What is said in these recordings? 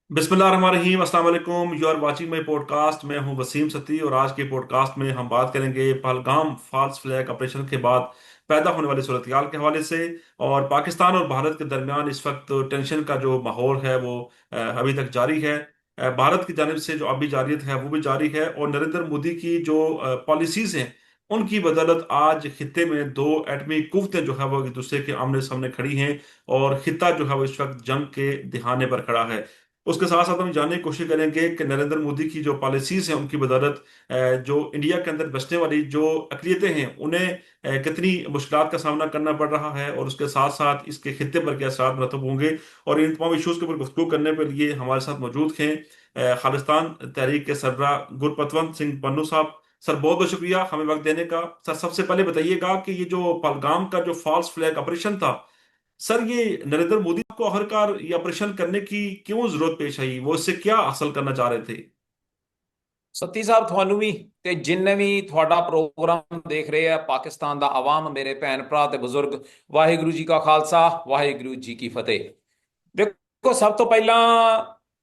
बिस्मिल्लाहिर्रहमानिर्रहीम अस्सलाम वालेकुम। You are watching my podcast. मैं हूं वसीम सती और आज के पॉडकास्ट में हम बात करेंगे पहलगाम फॉल्स फ्लैग ऑपरेशन के बाद पैदा होने वाली सूरत के हवाले से। और पाकिस्तान और भारत के दरमियान इस वक्त टेंशन का जो माहौल है वो अभी तक जारी है। भारत की जानिब से जो अभी जारियत है वो भी जारी है और नरेंद्र मोदी की जो पॉलिसीज हैं उनकी बदौलत आज खित्ते में दो एटमी कुव्वतें जो है वो एक दूसरे के आमने सामने खड़ी हैं और खित्ता जो है वो इस वक्त जंग के दिहाने पर खड़ा है। उसके साथ साथ हम जानने की कोशिश करेंगे कि नरेंद्र मोदी की जो पॉलिसीज हैं उनकी बदौलत जो इंडिया के अंदर बसने वाली जो अकलियतें हैं उन्हें कितनी मुश्किलात का सामना करना पड़ रहा है और उसके साथ साथ इसके खित्ते पर क्या असर मरतब होंगे। और इन तमाम इशूज़ के ऊपर गुफ्तगू करने के लिए हमारे साथ मौजूद हैं खालिस्तान तहरीक के सरबराह गुरपतवंत सिंह पन्नू साहब। सर बहुत बहुत शुक्रिया हमें वक्त देने का। सर सबसे पहले बताइएगा कि ये जो पहलगाम का जो फॉल्स फ्लैग ऑपरेशन था, सर ये नरेंद्र मोदी को आखिरकार ये ऑपरेशन करने की क्यों जरूरत पेश आई? वो इससे क्या हासिल करना चाह रहे थे? ਸੱਤੀ ਸਾਹਿਬ ਤੁਹਾਨੂੰ ਵੀ ਤੇ ਜਿੰਨੇ ਵੀ ਤੁਹਾਡਾ ਪ੍ਰੋਗਰਾਮ ਦੇਖ ਰਹੇ ਆ ਪਾਕਿਸਤਾਨ ਦਾ ਆਵਾਮ ਮੇਰੇ ਭੈਣ ਭਰਾ ਤੇ ਬਜ਼ੁਰਗ ਵਾਹਿਗੁਰੂ ਜੀ ਕਾ ਖਾਲਸਾ ਵਾਹਿਗੁਰੂ ਜੀ ਕੀ ਫਤਿਹ। ਦੇਖੋ ਸਭ ਤੋਂ ਪਹਿਲਾਂ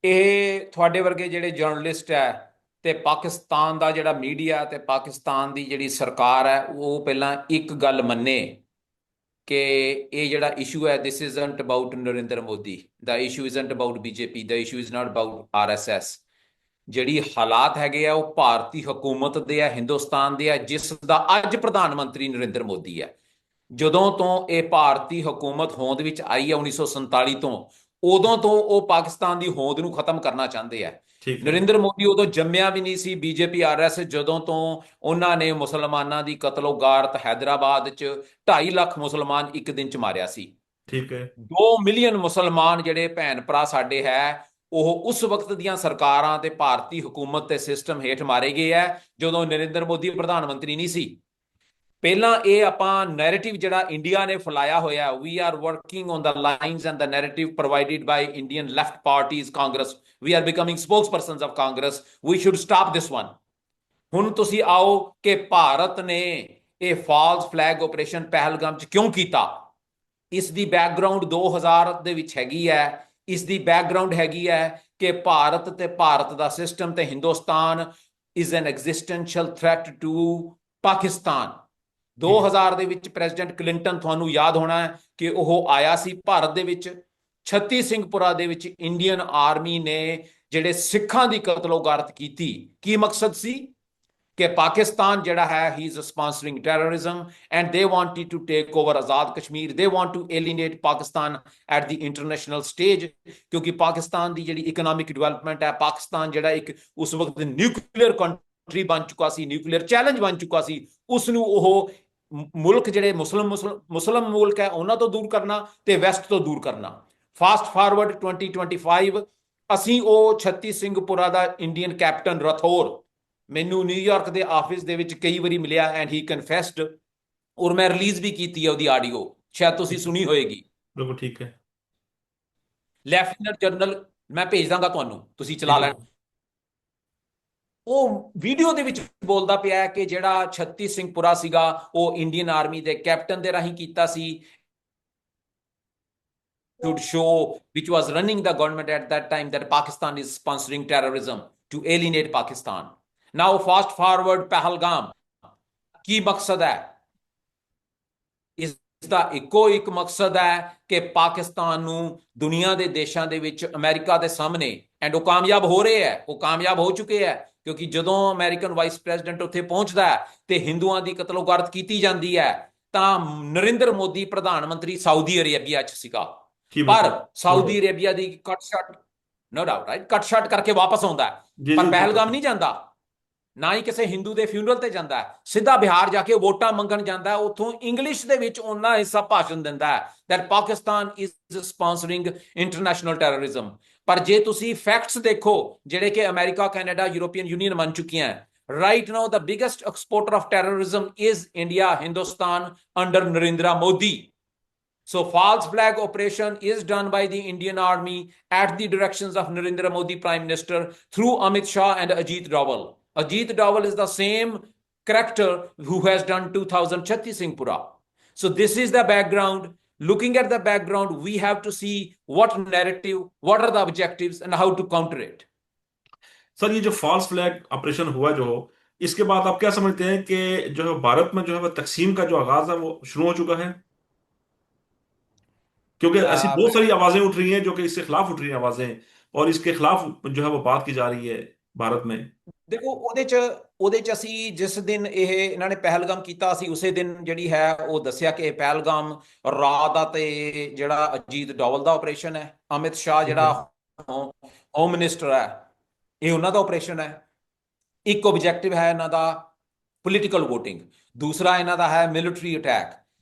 ਇਹ ਤੁਹਾਡੇ ਵਰਗੇ ਜਿਹੜੇ ਜਰਨਲਿਸਟ ਹੈ ਤੇ ਪਾਕਿਸਤਾਨ ਦਾ ਜਿਹੜਾ ਮੀਡੀਆ ਤੇ ਪਾਕਿਸਤਾਨ ਦੀ ਜਿਹੜੀ ਸਰਕਾਰ ਹੈ ਉਹ ਪਹਿਲਾਂ ਇੱਕ ਗੱਲ ਮੰਨੇ ਕਿ ਇਹ ਜਿਹੜਾ ਇਸ਼ੂ ਹੈ this isn't about Narendra Modi, the issue isn't about BJP, the issue is not about RSS. ਜਿਹੜੀ ਹਾਲਾਤ ਹੈਗੇ ਆ ਉਹ ਭਾਰਤੀ ਹਕੂਮਤ ਦੇ ਆ, ਹਿੰਦੁਸਤਾਨ ਦੇ ਆ, ਜਿਸ ਦਾ ਅੱਜ ਪ੍ਰਧਾਨ ਮੰਤਰੀ ਨਰਿੰਦਰ ਮੋਦੀ ਹੈ। ਜਦੋਂ ਤੋਂ ਇਹ ਭਾਰਤੀ ਹਕੂਮਤ ਹੋਂਦ ਵਿੱਚ ਆਈ ਹੈ 1947 ਤੋਂ, ਉਦੋਂ ਤੋਂ ਉਹ ਪਾਕਿਸਤਾਨ ਦੀ ਹੋਂਦ ਨੂੰ ਖਤਮ ਕਰਨਾ ਚਾਹੁੰਦੇ ਆ। ठीक है। ਨਰਿੰਦਰ ਮੋਦੀ ਉਦੋਂ ਜੰਮਿਆ ਵੀ ਨਹੀਂ ਸੀ। ਬੀਜੇਪੀ ਆਰਐਸ ਜਦੋਂ ਤੋਂ ਉਹਨਾਂ ਨੇ ਮੁਸਲਮਾਨਾਂ ਦੀ ਕਤਲੋਗਾਰਤ ਹੈਦਰਾਬਾਦ 'ਚ 2.5 ਲੱਖ ਮੁਸਲਮਾਨ ਇੱਕ ਦਿਨ 'ਚ ਮਾਰਿਆ ਸੀ। ठीक है। 2 ਮਿਲੀਅਨ ਮੁਸਲਮਾਨ ਜਿਹੜੇ ਭੈਣ ਭਰਾ ਸਾਡੇ ਹੈ ਉਹ ਉਸ ਵਕਤ ਦੀਆਂ ਸਰਕਾਰਾਂ ਤੇ ਭਾਰਤੀ ਹਕੂਮਤ ਤੇ ਸਿਸਟਮ ਹੇਠ ਮਾਰੇ ਗਏ ਹੈ ਜਦੋਂ ਨਰਿੰਦਰ ਮੋਦੀ ਪ੍ਰਧਾਨ ਮੰਤਰੀ ਨਹੀਂ ਸੀ। ਪਹਿਲਾਂ ਇਹ ਆਪਾਂ ਨੈਰੇਟਿਵ ਜਿਹੜਾ ਇੰਡੀਆ ਨੇ ਫੈਲਾਇਆ ਹੋਇਆ, we are working on the lines and the narrative provided by Indian left parties Congress, we are becoming spokespersons of Congress, we should stop this one. ਹੁਣ ਤੁਸੀਂ ਆਓ ਕਿ ਭਾਰਤ ਨੇ ਇਹ ਫਾਲਸ ਫਲੈਗ ਆਪਰੇਸ਼ਨ ਪਹਿਲਗਾਮ 'ਚ ਕਿਉਂ ਕੀਤਾ। ਇਸ ਦੀ ਬੈਕਗਰਾਉਂਡ 2000 ਦੇ ਵਿੱਚ ਹੈਗੀ ਹੈ। ਇਸ ਦੀ ਬੈਕਗਰਾਉਂਡ ਹੈਗੀ ਹੈ ਕਿ ਭਾਰਤ ਤੇ ਭਾਰਤ ਦਾ ਸਿਸਟਮ ਤੇ Hindustan is an existential threat to Pakistan. 2000 ਦੇ ਵਿੱਚ ਪ੍ਰੈਜ਼ੀਡੈਂਟ ਕਲਿੰਟਨ, ਤੁਹਾਨੂੰ ਯਾਦ ਹੋਣਾ ਹੈ ਕਿ ਉਹ ਆਇਆ ਸੀ ਭਾਰਤ ਦੇ ਵਿੱਚ। ਛੱਤੀ ਸਿੰਘਪੁਰਾ ਦੇ ਵਿੱਚ ਇੰਡੀਅਨ ਆਰਮੀ ਨੇ ਜਿਹੜੇ ਸਿੱਖਾਂ ਦੀ ਕਤਲੋਗਾਰਤ ਕੀਤੀ, ਕੀ ਮਕਸਦ ਸੀ ਕਿ ਪਾਕਿਸਤਾਨ ਜਿਹੜਾ ਹੈ he is sponsoring terrorism and they wanted to take over Azad Kashmir, they want to alienate Pakistan at the international stage. ਕਿਉਂਕਿ ਪਾਕਿਸਤਾਨ ਦੀ ਜਿਹੜੀ ਇਕਨੋਮਿਕ ਡਿਵੈਲਪਮੈਂਟ ਹੈ, ਪਾਕਿਸਤਾਨ ਜਿਹੜਾ ਇੱਕ ਉਸ ਵਕਤ ਨਿਊਕਲੀਅਰ ਕੰਟਰੀ ਬਣ ਚੁੱਕਾ ਸੀ, ਨਿਊਕਲੀਅਰ ਚੈਲੰਜ ਬਣ ਚੁੱਕਾ ਸੀ, ਉਸ ਨੂੰ ਉਹ ਮੁਲਕ ਜਿਹੜੇ ਮੁਸਲਮ ਮੁਲਕ ਹੈ ਉਹਨਾਂ ਤੋਂ ਦੂਰ ਕਰਨਾ ਤੇ ਵੈਸਟ ਤੋਂ ਦੂਰ ਕਰਨਾ। ਫਾਸਟ ਫਾਰਵਰਡ 2025 ਅਸੀਂ ਉਹ ਛੱਤੀ ਸਿੰਘਪੁਰਾ ਦਾ ਇੰਡੀਅਨ ਕੈਪਟਨ ਰਥੋਰ ਮੈਨੂੰ ਨਿਊਯਾਰਕ ਦੇ ਆਫਿਸ ਦੇ ਵਿੱਚ ਕਈ ਵਾਰੀ ਮਿਲਿਆ ਐਂਡ ਹੀ ਕਨਫੈਸਡ, ਔਰ ਮੈਂ ਰਿਲੀਜ਼ ਵੀ ਕੀਤੀ ਹੈ ਉਹਦੀ ਆਡੀਓ, ਸ਼ਾਇਦ ਤੁਸੀਂ ਸੁਣੀ ਹੋਏਗੀ। बिल्कुल ठीक है। ਲੈਫਟੀਨੈਂਟ ਜਨਰਲ ਮੈਂ ਭੇਜ ਦਾਂਗਾ ਤੁਹਾਨੂੰ, ਤੁਸੀਂ ਚਲਾ ठीक है। ਲੈਣਾ। ਉਹ ਵੀਡੀਓ ਦੇ ਵਿੱਚ ਬੋਲਦਾ ਪਿਆ ਕਿ ਜਿਹੜਾ ਛੱਤੀ ਸਿੰਘਪੁਰਾ ਸੀਗਾ ਉਹ ਇੰਡੀਅਨ ਆਰਮੀ ਦੇ ਕੈਪਟਨ ਦੇ ਰਾਹੀਂ ਕੀਤਾ ਸੀ, should show which was running the government at that time that Pakistan is sponsoring terrorism to alienate Pakistan. Now fast forward Pahalgam, ਕੀ ਮਕਸਦ ਹੈ ਇਸ ਦਾ? ਇੱਕੋ ਇੱਕ ਮਕਸਦ ਹੈ ਕਿ ਪਾਕਿਸਤਾਨ ਨੂੰ ਦੁਨੀਆ ਦੇ ਦੇਸ਼ਾਂ ਦੇ ਵਿੱਚ, ਅਮਰੀਕਾ ਦੇ ਸਾਹਮਣੇ, ਐਂਡ ਉਹ ਕਾਮਯਾਬ ਹੋ ਰਹੇ ਹੈ, ਉਹ ਕਾਮਯਾਬ ਹੋ ਚੁੱਕੇ ਹੈ। ਕਿਉਂਕਿ ਜਦੋਂ ਅਮਰੀਕਨ ਵਾਈਸ ਪ੍ਰੈਜ਼ੀਡੈਂਟ ਉੱਥੇ ਪਹੁੰਚਦਾ ਹੈ ਤੇ ਹਿੰਦੂਆਂ ਦੀ ਕਤਲੋਗਾਰਤ ਕੀਤੀ ਜਾਂਦੀ ਹੈ ਤਾਂ ਨਰਿੰਦਰ ਮੋਦੀ ਪ੍ਰਧਾਨ ਮੰਤਰੀ ਸਾਊਦੀ ਅਰੇਬੀਆ 'ਚ ਸੀਗਾ, जी ਪਰ बिल्कुल। ਸਾਊਦੀ ਅਰੇਬੀਆ ਦੀ ਕੱਟ ਸ਼ਾਟ, ਨੋ ਡਾਊਟ ਰਾਈਟ, ਕੱਟ ਸ਼ਾਟ ਕਰਕੇ ਵਾਪਸ ਆਉਂਦਾ ਹੈ। जी ਪਰ जी ਪਹਿਲਗਾਮ बिल्कुल। ਨਹੀਂ ਜਾਂਦਾ, ਨਾ ਹੀ ਕਿਸੇ ਹਿੰਦੂ ਦੇ ਫਿਊਨਰਲ ਤੇ ਜਾਂਦਾ ਹੈ, ਸਿੱਧਾ ਬਿਹਾਰ ਜਾ ਕੇ ਵੋਟਾਂ ਮੰਗਣ ਜਾਂਦਾ ਹੈ। ਉੱਥੋਂ ਇੰਗਲਿਸ਼ ਦੇ ਵਿੱਚ ਉਹਨਾਂ ਹਿੱਸਾ ਭਾਸ਼ਣ ਦਿੰਦਾ ਹੈ that Pakistan is sponsoring international terrorism. ਪਰ ਜੇ ਤੁਸੀਂ ਫੈਕਟਸ ਦੇਖੋ ਜਿਹੜੇ ਕਿ ਅਮਰੀਕਾ, ਕੈਨੇਡਾ, ਯੂਰੋਪੀਅਨ ਯੂਨੀਅਨ ਮੰਨ ਚੁੱਕੀਆਂ ਹੈ, right now the biggest exporter of terrorism is India, Hindustan under Narendra Modi. So false flag operation is done by the Indian army at the directions of Narendra Modi Prime Minister through Amit Shah and Ajit Doval. Ajit Doval is the same character who has done 2000 Chatti Singhpura. So this is the background Looking at the background, we have to see what narrative, what are the objectives, and how to counter it. Sir ये जो false flag operation हुआ जो, इसके बाद आप क्या समझते हैं कि जो है भारत में जो है वो तकसीम का जो आगाज है वो शुरू हो चुका है? क्योंकि ऐसी बहुत सारी आवाजें उठ रही हैं जो कि इसके खिलाफ उठ रही हैं आवाजें, और इसके खिलाफ जो है वो बात की जा रही है भारत में। ਦੇਖੋ ਉਹਦੇ ਚ ਅਸੀਂ ਜਿਸ ਦਿਨ ਇਹਨਾਂ ਨੇ ਪਹਿਲਗਾਮ ਕੀਤਾ ਸੀ ਉਸੇ ਦਿਨ ਜਿਹੜੀ ਹੈ ਉਹ ਦੱਸਿਆ ਕਿ ਪਹਿਲਗਾਮ ਰਾਤ ਦਾ ਤੇ ਜਿਹੜਾ ਅਜੀਤ ਡੋਵਲ ਦਾ ਆਪਰੇਸ਼ਨ ਹੈ, ਅਮਿਤ ਸ਼ਾਹ ठीक है। ਜਿਹੜਾ ਹੋਮ ਮਿਨਿਸਟਰ ਹੈ, ਇਹ ਉਹਨਾਂ ਦਾ ਆਪਰੇਸ਼ਨ ਹੈ। ਇੱਕ ਆਬਜੈਕਟਿਵ ਹੈ ਇਹਨਾਂ ਦਾ ਪੋਲੀਟੀਕਲ ਵੋਟਿੰਗ, ਦੂਸਰਾ ਇਹਨਾਂ ਦਾ ਹੈ military attack.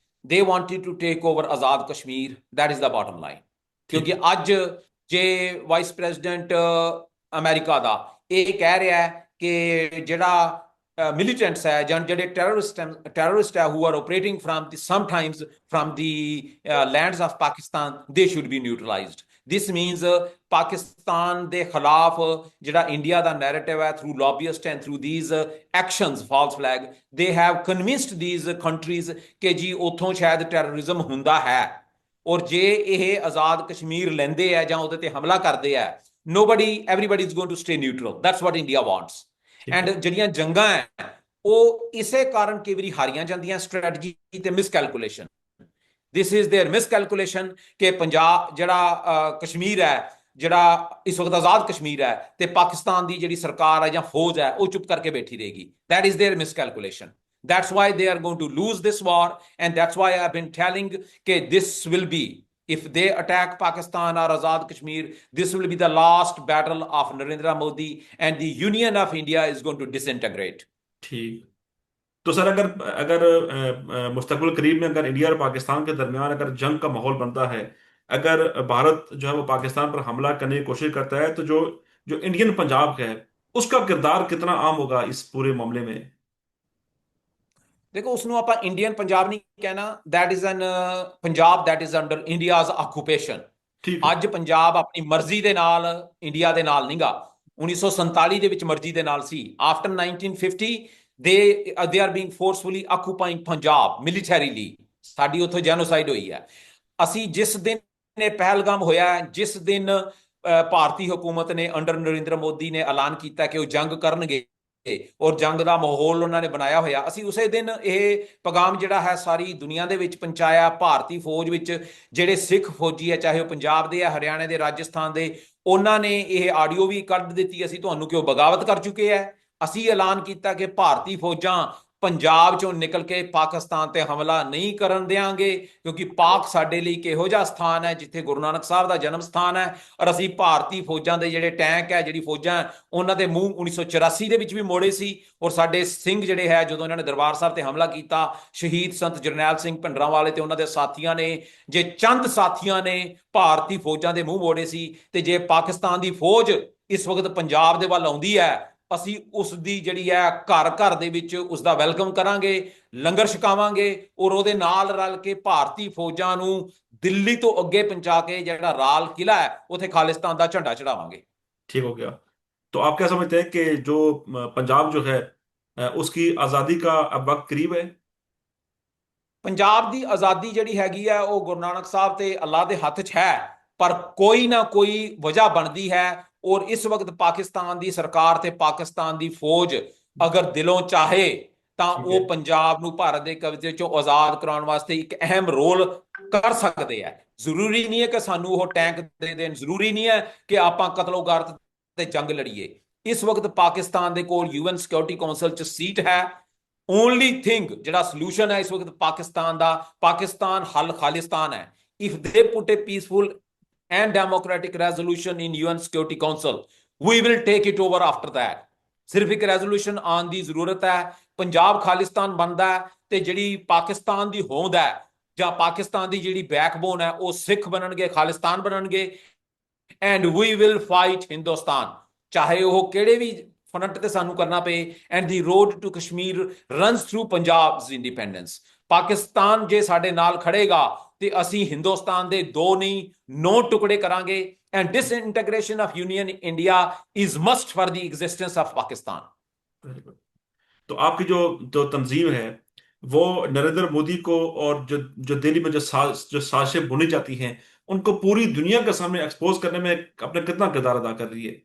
They wanted to take over Azad Kashmir, that is the bottom line. ਕਿਉਂਕਿ ਅੱਜ ਜੇ ਵਾਈਸ ਪ੍ਰੈਜ਼ੀਡੈਂਟ ਅਮਰੀਕਾ ਦਾ ਇਹ ਕਹਿ ਰਿਹਾ ਹੈ ਕਿ ਜਿਹੜਾ ਮਿਲੀਟੈਂਟਸ ਹੈ ਜਾਂ ਜਿਹੜੇ ਟੈਰਰਿਸਟ ਹੈ who are operating from the sometimes from the lands of Pakistan, they should be neutralized. This means Pakistan ਦੇ ਖਿਲਾਫ ਜਿਹੜਾ ਇੰਡੀਆ ਦਾ ਨੈਰੇਟਿਵ ਹੈ through lobbyist and through these actions false flag, they have convinced these countries ਕਿ ਜੀ ਉੱਥੋਂ ਸ਼ਾਇਦ terrorism ਹੁੰਦਾ ਹੈ, ਔਰ ਜੇ ਇਹ ਆਜ਼ਾਦ ਕਸ਼ਮੀਰ ਲੈਂਦੇ ਹੈ ਜਾਂ ਉਹਦੇ ਤੇ ਹਮਲਾ ਕਰਦੇ ਹੈ, everybody is going to stay neutral. That's what India wants. And ਜਿਹੜੀਆਂ ਜੰਗਾਂ ਹੈ ਉਹ ਇਸੇ ਕਾਰਨ ਕਈ ਵਾਰੀ ਹਾਰੀਆਂ ਜਾਂਦੀਆਂ, ਸਟ੍ਰੈਟਜੀ ਤੇ ਮਿਸਕੈਲਕੂਲੇਸ਼ਨ। ਦਿਸ ਇਜ਼ देयर ਮਿਸਕੈਲਕੂਲੇਸ਼ਨ ਕਿ ਪੰਜਾਬ ਜਿਹੜਾ ਕਸ਼ਮੀਰ ਹੈ, ਜਿਹੜਾ ਇਸ ਵਕਤ ਆਜ਼ਾਦ ਕਸ਼ਮੀਰ ਹੈ, ਤੇ ਪਾਕਿਸਤਾਨ ਦੀ ਜਿਹੜੀ ਸਰਕਾਰ ਹੈ ਜਾਂ ਫੌਜ ਹੈ ਉਹ ਚੁੱਪ ਕਰਕੇ ਬੈਠੀ ਰਹੇਗੀ। that is their miscalculation. That's why they are going to lose this war, and that's why I've been telling कि this will be, if they attack Pakistan or Azad Kashmir, this will be the last battle of Narendra Modi, and the Union of India is going to disintegrate. ठीक। तो sir अगर अगर मुस्तकबिल करीब में अगर India और पाकिस्तान के दरमियान अगर जंग का माहौल बनता है, अगर भारत जो है वो पाकिस्तान पर हमला करने की कोशिश करता है, तो जो जो इंडियन पंजाब है उसका किरदार कितना आम होगा इस पूरे मामले में? देखो उसਨੂੰ ਆਪਾਂ ਇੰਡੀਅਨ ਪੰਜਾਬ ਨਹੀਂ ਕਹਿਣਾ, that is an Punjab that is under India's occupation. ठीक है। ਅੱਜ ਪੰਜਾਬ ਆਪਣੀ ਮਰਜ਼ੀ ਦੇ ਨਾਲ ਇੰਡੀਆ ਦੇ ਨਾਲ ਨਹੀਂਗਾ, 1947 ਦੇ ਵਿੱਚ ਮਰਜ਼ੀ ਦੇ ਨਾਲ ਸੀ। After 1950 they are being forcefully occupying Punjab militarily. ਸਾਡੀ ਉੱਥੇ ਜੈਨੋਸਾਈਡ ਹੋਈ ਹੈ। ਅਸੀਂ ਜਿਸ ਦਿਨ ਇਹ ਪਹਿਲਗਾਮ ਹੋਇਆ, ਜਿਸ ਦਿਨ ਭਾਰਤੀ ਹਕੂਮਤ ਨੇ ਅੰਡਰ ਨਰਿੰਦਰ ਮੋਦੀ ਨੇ ਐਲਾਨ ਕੀਤਾ ਕਿ ਉਹ ਜੰਗ ਕਰਨਗੇ ਔਰ ਜੰਗ ਦਾ ਮਾਹੌਲ ਉਹਨਾਂ ਨੇ ਬਣਾਇਆ ਹੋਇਆ, ਅਸੀਂ ਉਸੇ ਦਿਨ ਇਹ ਪੈਗਾਮ ਜਿਹੜਾ ਹੈ ਸਾਰੀ ਦੁਨੀਆ ਦੇ ਵਿੱਚ ਪਹੁੰਚਾਇਆ। ਭਾਰਤੀ ਫੌਜ ਵਿੱਚ ਜਿਹੜੇ ਸਿੱਖ ਫੌਜੀ ਹੈ, ਚਾਹੇ ਉਹ ਪੰਜਾਬ ਦੇ ਆ, ਹਰਿਆਣੇ ਦੇ, ਰਾਜਸਥਾਨ ਦੇ, ਉਹਨਾਂ ਨੇ ਇਹ ਆਡੀਓ ਵੀ ਕੱਢ ਦਿੱਤੀ ਅਸੀਂ ਤੁਹਾਨੂੰ ਕਿ ਉਹ ਬਗਾਵਤ ਕਰ ਚੁੱਕੇ ਹੈ। ਅਸੀਂ ਐਲਾਨ ਕੀਤਾ ਕਿ ਭਾਰਤੀ ਫੌਜਾਂ ਪੰਜਾਬ ਚੋਂ ਨਿਕਲ ਕੇ ਪਾਕਿਸਤਾਨ ਤੇ ਹਮਲਾ ਨਹੀਂ ਕਰਨ ਦੇਵਾਂਗੇ, ਕਿਉਂਕਿ ਪਾਕ ਸਾਡੇ ਲਈ ਇੱਕ ਇਹੋ ਜਿਹਾ ਸਥਾਨ ਹੈ ਜਿੱਥੇ ਗੁਰੂ ਨਾਨਕ ਸਾਹਿਬ ਦਾ ਜਨਮ ਸਥਾਨ ਹੈ। ਔਰ ਅਸੀਂ ਭਾਰਤੀ ਫੌਜਾਂ ਦੇ ਜਿਹੜੇ ਟੈਂਕ ਹੈ, ਜਿਹੜੀ ਫੌਜਾਂ, ਉਹਨਾਂ ਦੇ ਮੂੰਹ 1984 ਦੇ ਵਿੱਚ ਵੀ ਮੋੜੇ ਸੀ। ਔਰ ਸਾਡੇ ਸਿੰਘ ਜਿਹੜੇ ਹੈ, ਜਦੋਂ ਇਹਨਾਂ ਨੇ ਦਰਬਾਰ ਸਾਹਿਬ ਤੇ ਹਮਲਾ ਕੀਤਾ, ਸ਼ਹੀਦ ਸੰਤ ਜਰਨੈਲ ਸਿੰਘ ਭਿੰਡਰਾਂਵਾਲੇ ਤੇ ਉਹਨਾਂ ਦੇ ਸਾਥੀਆਂ ਨੇ, ਜੇ ਚੰਦ ਸਾਥੀਆਂ ਨੇ ਭਾਰਤੀ ਫੌਜਾਂ ਦੇ ਮੂੰਹ ਮੋੜੇ ਸੀ। ਤੇ ਜੇ ਪਾਕਿਸਤਾਨ ਦੀ ਫੌਜ ਇਸ ਵਕਤ ਪੰਜਾਬ ਦੇ ਵੱਲ ਆਉਂਦੀ ਹੈ, ਅਸੀਂ ਉਸ ਦੀ ਜਿਹੜੀ ਹੈ ਘਰ ਘਰ ਦੇ ਵਿੱਚ ਉਸ ਦਾ ਵੈਲਕਮ ਕਰਾਂਗੇ, ਲੰਗਰ ਛਕਾਵਾਂਗੇ, ਔਰ ਉਹਦੇ ਨਾਲ ਰਲ ਕੇ ਭਾਰਤੀ ਫੌਜਾਂ ਨੂੰ ਦਿੱਲੀ ਤੋਂ ਅੱਗੇ ਪਹੁੰਚਾ ਕੇ ਜਿਹੜਾ ਲਾਲ ਕਿਲਾ ਹੈ ਉੱਥੇ ਖਾਲਿਸਤਾਨ ਦਾ ਝੰਡਾ ਚੜਾਵਾਂਗੇ। ठीक हो गया। तो आप क्या समझते हैं कि जो पंजाब जो है उसकी आज़ादी का अब वक्त करीब है? ਪੰਜਾਬ ਦੀ ਆਜ਼ਾਦੀ ਜਿਹੜੀ ਹੈਗੀ ਹੈ ਉਹ ਗੁਰੂ ਨਾਨਕ ਸਾਹਿਬ ਤੇ ਅੱਲਾਹ ਦੇ ਹੱਥ 'ਚ ਹੈ, ਪਰ ਕੋਈ ਨਾ ਕੋਈ ਵਜ੍ਹਾ ਬਣਦੀ ਹੈ। ਔਰ ਇਸ ਵਕਤ ਪਾਕਿਸਤਾਨ ਦੀ ਸਰਕਾਰ ਤੇ ਪਾਕਿਸਤਾਨ ਦੀ ਫੌਜ ਅਗਰ ਦਿਲੋਂ ਚਾਹੇ ਤਾਂ ਉਹ ਪੰਜਾਬ ਨੂੰ ਭਾਰਤ ਦੇ ਕਬਜ਼ੇ ਚੋਂ ਆਜ਼ਾਦ ਕਰਾਉਣ ਵਾਸਤੇ ਇੱਕ ਅਹਿਮ ਰੋਲ ਕਰ ਸਕਦੇ ਹੈ। ਜ਼ਰੂਰੀ ਨਹੀਂ ਹੈ ਕਿ ਸਾਨੂੰ ਉਹ ਟੈਂਕ ਦੇ ਦੇਣ, ਜ਼ਰੂਰੀ ਨਹੀਂ ਹੈ ਕਿ ਆਪਾਂ ਕਤਲੋਗਾਰਤ ਤੇ ਜੰਗ ਲੜੀਏ। ਇਸ ਵਕਤ ਪਾਕਿਸਤਾਨ ਦੇ ਕੋਲ UN ਸਿਕਿਉਰਿਟੀ ਕੌਂਸਲ 'ਚ ਸੀਟ ਹੈ। ਓਨਲੀ ਥਿੰਗ ਜਿਹੜਾ ਸੋਲੂਸ਼ਨ ਹੈ ਇਸ ਵਕਤ ਪਾਕਿਸਤਾਨ ਦਾ, ਪਾਕਿਸਤਾਨ ਹੱਲ ਖਾਲਿਸਤਾਨ ਹੈ। If they put A peaceful and democratic resolution in UN Security Council, we will take it over after that. ਸਿਰਫ ਇੱਕ ਰੈਜ਼ੋਲੂਸ਼ਨ ਆਉਣ ਦੀ ਜ਼ਰੂਰਤ ਹੈ। ਪੰਜਾਬ ਖਾਲਿਸਤਾਨ ਬਣਦਾ ਹੈ ਤੇ ਜਿਹੜੀ ਪਾਕਿਸਤਾਨ ਦੀ ਹੋਂਦ ਹੈ ਜਾਂ ਪਾਕਿਸਤਾਨ ਦੀ ਜਿਹੜੀ ਬੈਕਬੋਨ ਹੈ ਉਹ ਸਿੱਖ ਬਣਨਗੇ, ਖਾਲਿਸਤਾਨ ਬਣਨਗੇ, and we will fight Hindustan, ਚਾਹੇ ਉਹ ਕਿਹੜੇ ਵੀ ਫਰੰਟ ਤੇ ਸਾਨੂੰ ਕਰਨਾ ਪਏ। and the road to Kashmir runs through Punjab's independence. Pakistan ਜੇ ਸਾਡੇ ਨਾਲ ਖੜੇਗਾ ਤੇ ਅਸੀਂ ਹਿੰਦੁਸਤਾਨ ਦੇ 2 ਨਹੀਂ 9 ਟੁਕੜੇ ਕਰਾਂਗੇ। And disintegration of union India is must for the existence of Pakistan. तो आपकी जो जो तंजीम है वो नरेंद्र मोदी को, और जो दिल्ली में जो साजिशें बुनी जाती हैं, उनको पूरी दुनिया के सामने एक्सपोज करने में अपना कितना किरदार अदा कर रही है?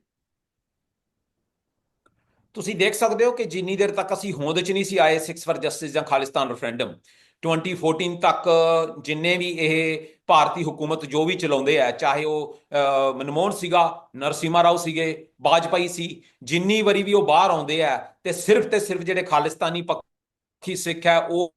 ਤੁਸੀਂ ਦੇਖ ਸਕਦੇ ਹੋ ਕਿ ਜਿੰਨੀ ਦੇਰ ਤੱਕ ਅਸੀਂ ਹੋਂਦ 'ਚ ਨਹੀਂ ਸੀ ਆਏ ਸਿਕਸ ਫॉर ਜਸਟਿਸ ਜਾਂ ਖਾਲਿਸਤਾਨ ਰੈਫਰੈਂਡਮ 2014 ਤੱਕ ਜਿੰਨੇ ਵੀ ਇਹ ਭਾਰਤੀ ਹੁਕੂਮਤ ਜੋ ਵੀ ਚਲਾਉਂਦੇ ਆ, ਚਾਹੇ ਉਹ ਮਨਮੋਹਨ ਸੀਗਾ, ਨਰਸਿਮਹਾ ਰਾਓ ਸੀਗੇ, ਵਾਜਪਾਈ ਸੀ, ਜਿੰਨੀ ਵਾਰੀ ਵੀ ਉਹ ਬਾਹਰ ਆਉਂਦੇ ਆ ਤੇ ਸਿਰਫ ਜਿਹੜੇ ਖਾਲਿਸਤਾਨੀ ਪੱਖੀ ਸਿੱਖ ਹੈ ਉਹ